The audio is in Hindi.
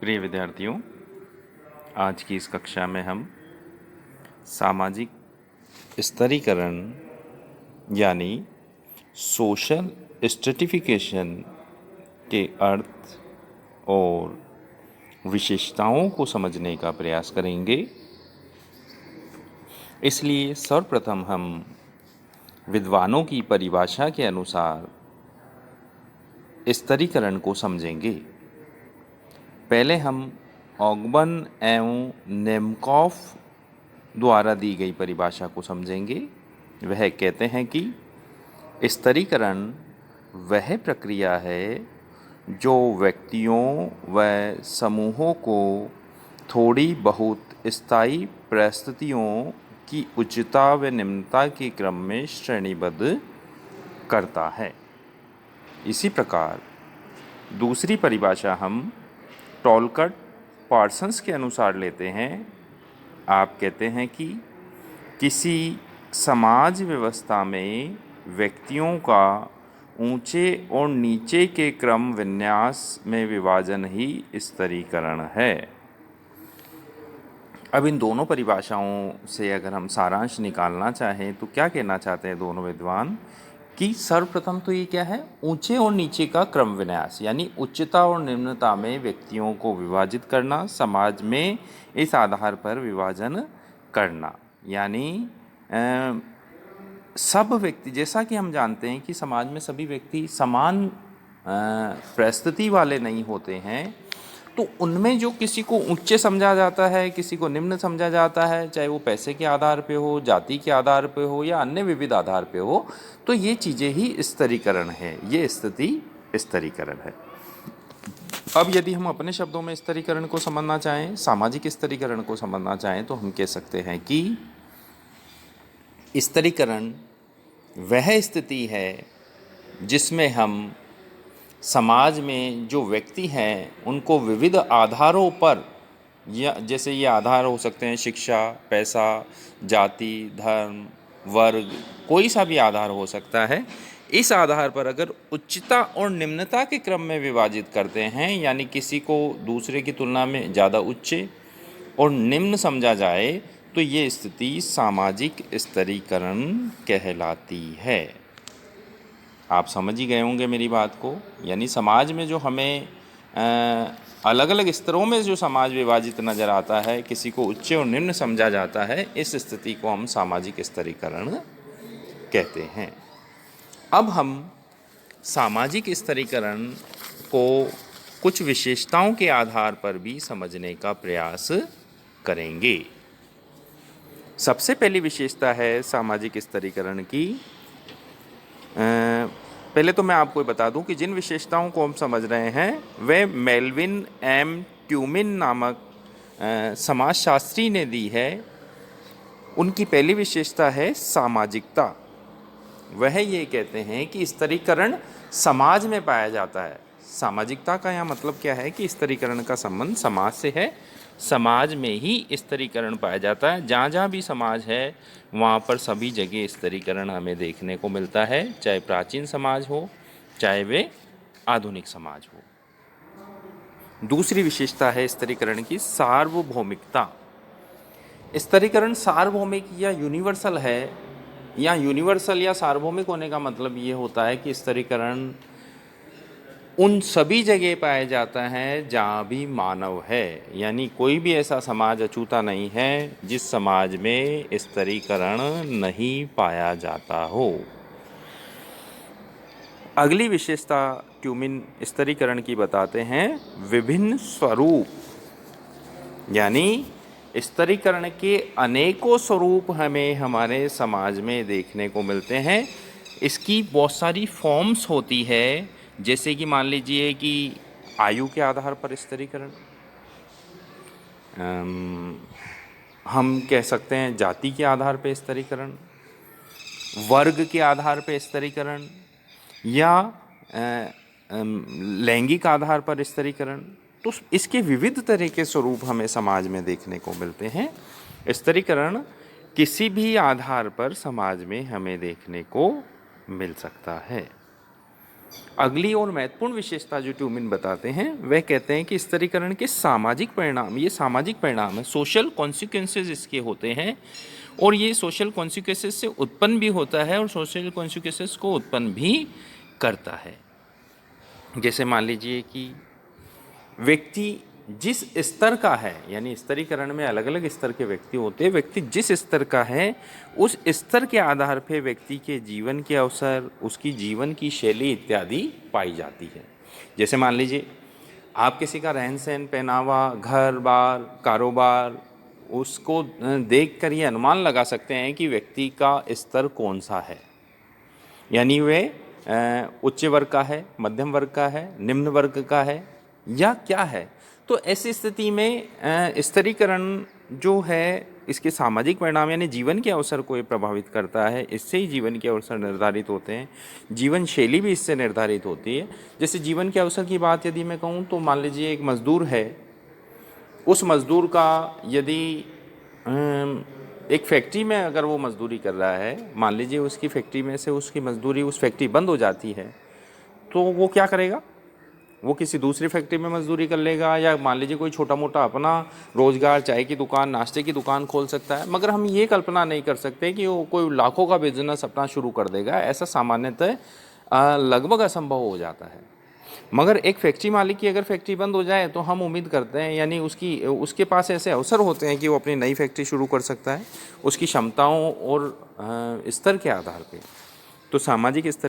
प्रिय विद्यार्थियों, आज की इस कक्षा में हम सामाजिक स्तरीकरण यानी सोशल स्ट्रेटिफिकेशन के अर्थ और विशेषताओं को समझने का प्रयास करेंगे। इसलिए सर्वप्रथम हम विद्वानों की परिभाषा के अनुसार स्तरीकरण को समझेंगे। पहले हम ऑगबन एवं नेमकॉफ द्वारा दी गई परिभाषा को समझेंगे। वह कहते हैं कि स्तरीकरण वह प्रक्रिया है जो व्यक्तियों व समूहों को थोड़ी बहुत स्थायी परिस्थितियों की उच्चता व निम्नता के क्रम में श्रेणीबद्ध करता है। इसी प्रकार दूसरी परिभाषा हम टॉलकट पार्सन्स के अनुसार लेते हैं। आप कहते हैं कि किसी समाज व्यवस्था में व्यक्तियों का ऊंचे और नीचे के क्रम विन्यास में विभाजन ही स्तरीकरण है। अब इन दोनों परिभाषाओं से अगर हम सारांश निकालना चाहें तो क्या कहना चाहते हैं दोनों विद्वान कि सर्वप्रथम तो ये क्या है, ऊंचे और नीचे का क्रम विन्यास यानी उच्चता और निम्नता में व्यक्तियों को विभाजित करना, समाज में इस आधार पर विभाजन करना। यानी सब व्यक्ति, जैसा कि हम जानते हैं कि समाज में सभी व्यक्ति समान परिस्थिति वाले नहीं होते हैं, तो उनमें जो किसी को उच्च समझा जाता है, किसी को निम्न समझा जाता है, चाहे वो पैसे के आधार पे हो, जाति के आधार पे हो या अन्य विविध आधार पे हो, तो ये चीज़ें ही स्तरीकरण है, ये स्थिति स्तरीकरण है। अब यदि हम अपने शब्दों में स्तरीकरण को समझना चाहें, सामाजिक स्तरीकरण को समझना चाहें, तो हम कह सकते हैं कि स्तरीकरण वह स्थिति है जिसमें हम समाज में जो व्यक्ति हैं उनको विविध आधारों पर, या जैसे ये आधार हो सकते हैं शिक्षा, पैसा, जाति, धर्म, वर्ग, कोई सा भी आधार हो सकता है। इस आधार पर अगर उच्चता और निम्नता के क्रम में विभाजित करते हैं, यानी किसी को दूसरे की तुलना में ज़्यादा उच्च और निम्न समझा जाए, तो ये स्थिति सामाजिक स्तरीकरण कहलाती है। आप समझ ही गए होंगे मेरी बात को। यानी समाज में जो हमें अलग अलग स्तरों में जो समाज विभाजित नज़र आता है, किसी को उच्च और निम्न समझा जाता है, इस स्थिति को हम सामाजिक स्तरीकरण कहते हैं। अब हम सामाजिक स्तरीकरण को कुछ विशेषताओं के आधार पर भी समझने का प्रयास करेंगे। सबसे पहली विशेषता है सामाजिक स्तरीकरण की, पहले तो मैं आपको बता दूं कि जिन विशेषताओं को हम समझ रहे हैं वे मेल्विन एम ट्यूमिन नामक समाजशास्त्री ने दी है। उनकी पहली विशेषता है सामाजिकता। वह ये कहते हैं कि स्तरीकरण समाज में पाया जाता है। सामाजिकता का यहाँ मतलब क्या है कि स्तरीकरण का संबंध समाज से है, समाज में ही स्तरीकरण पाया जाता है। जहाँ जहाँ भी समाज है वहाँ पर सभी जगह स्तरीकरण हमें देखने को मिलता है, चाहे प्राचीन समाज हो चाहे वे आधुनिक समाज हो। दूसरी विशेषता है स्तरीकरण की सार्वभौमिकता। स्तरीकरण सार्वभौमिक या यूनिवर्सल है, या यूनिवर्सल या सार्वभौमिक होने का मतलब ये होता है कि स्तरीकरण उन सभी जगह पाया जाता है जहाँ भी मानव है। यानी कोई भी ऐसा समाज अछूता नहीं है जिस समाज में स्तरीकरण नहीं पाया जाता हो। अगली विशेषता ट्यूमिन स्तरीकरण की बताते हैं विभिन्न स्वरूप। यानी स्तरीकरण के अनेकों स्वरूप हमें हमारे समाज में देखने को मिलते हैं। इसकी बहुत सारी फॉर्म्स होती है, जैसे कि मान लीजिए कि आयु के आधार पर स्तरीकरण, हम कह सकते हैं जाति के आधार पर स्तरीकरण, वर्ग के आधार पर स्तरीकरण, या लैंगिक आधार पर स्तरीकरण। तो इसके विविध तरह के स्वरूप हमें समाज में देखने को मिलते हैं। स्तरीकरण किसी भी आधार पर समाज में हमें देखने को मिल सकता है। अगली और महत्वपूर्ण विशेषता जो ट्यूमिन बताते हैं वह कहते हैं कि स्तरीकरण के सामाजिक परिणाम, ये सामाजिक परिणाम है, सोशल कॉन्सिक्वेंसेस इसके होते हैं, और ये सोशल कॉन्सिक्वेंसेस से उत्पन्न भी होता है और सोशल कॉन्सिक्वेंसेस को उत्पन्न भी करता है। जैसे मान लीजिए कि व्यक्ति जिस स्तर का है, यानी स्तरीकरण में अलग अलग स्तर के व्यक्ति होते हैं, व्यक्ति जिस स्तर का है उस स्तर के आधार पर व्यक्ति के जीवन के अवसर, उसकी जीवन की शैली इत्यादि पाई जाती है। जैसे मान लीजिए आप किसी का रहन सहन, पहनावा, घर बार, कारोबार, उसको देख कर ये अनुमान लगा सकते हैं कि व्यक्ति का स्तर कौन सा है, यानी वे उच्च वर्ग का है, मध्यम वर्ग का है, निम्न वर्ग का है या क्या है। तो ऐसी स्थिति में स्तरीकरण जो है इसके सामाजिक परिणाम यानी जीवन के अवसर को ये प्रभावित करता है, इससे ही जीवन के अवसर निर्धारित होते हैं, जीवन शैली भी इससे निर्धारित होती है। जैसे जीवन के अवसर की बात यदि मैं कहूँ तो मान लीजिए एक मज़दूर है, उस मज़दूर का यदि एक फैक्ट्री में अगर वो मज़दूरी कर रहा है, मान लीजिए उसकी फैक्ट्री में से उसकी मज़दूरी, उस फैक्ट्री बंद हो जाती है, तो वो क्या करेगा, वो किसी दूसरी फैक्ट्री में मजदूरी कर लेगा, या मान लीजिए कोई छोटा मोटा अपना रोज़गार, चाय की दुकान, नाश्ते की दुकान खोल सकता है। मगर हम ये कल्पना नहीं कर सकते कि वो कोई लाखों का बिजनेस अपना शुरू कर देगा, ऐसा सामान्यतः लगभग असंभव हो जाता है। मगर एक फैक्ट्री मालिक की अगर फैक्ट्री बंद हो जाए तो हम उम्मीद करते हैं, यानी उसके पास ऐसे अवसर होते हैं कि वो अपनी नई फैक्ट्री शुरू कर सकता है उसकी क्षमताओं और स्तर के आधार पर। तो सामाजिक स्तर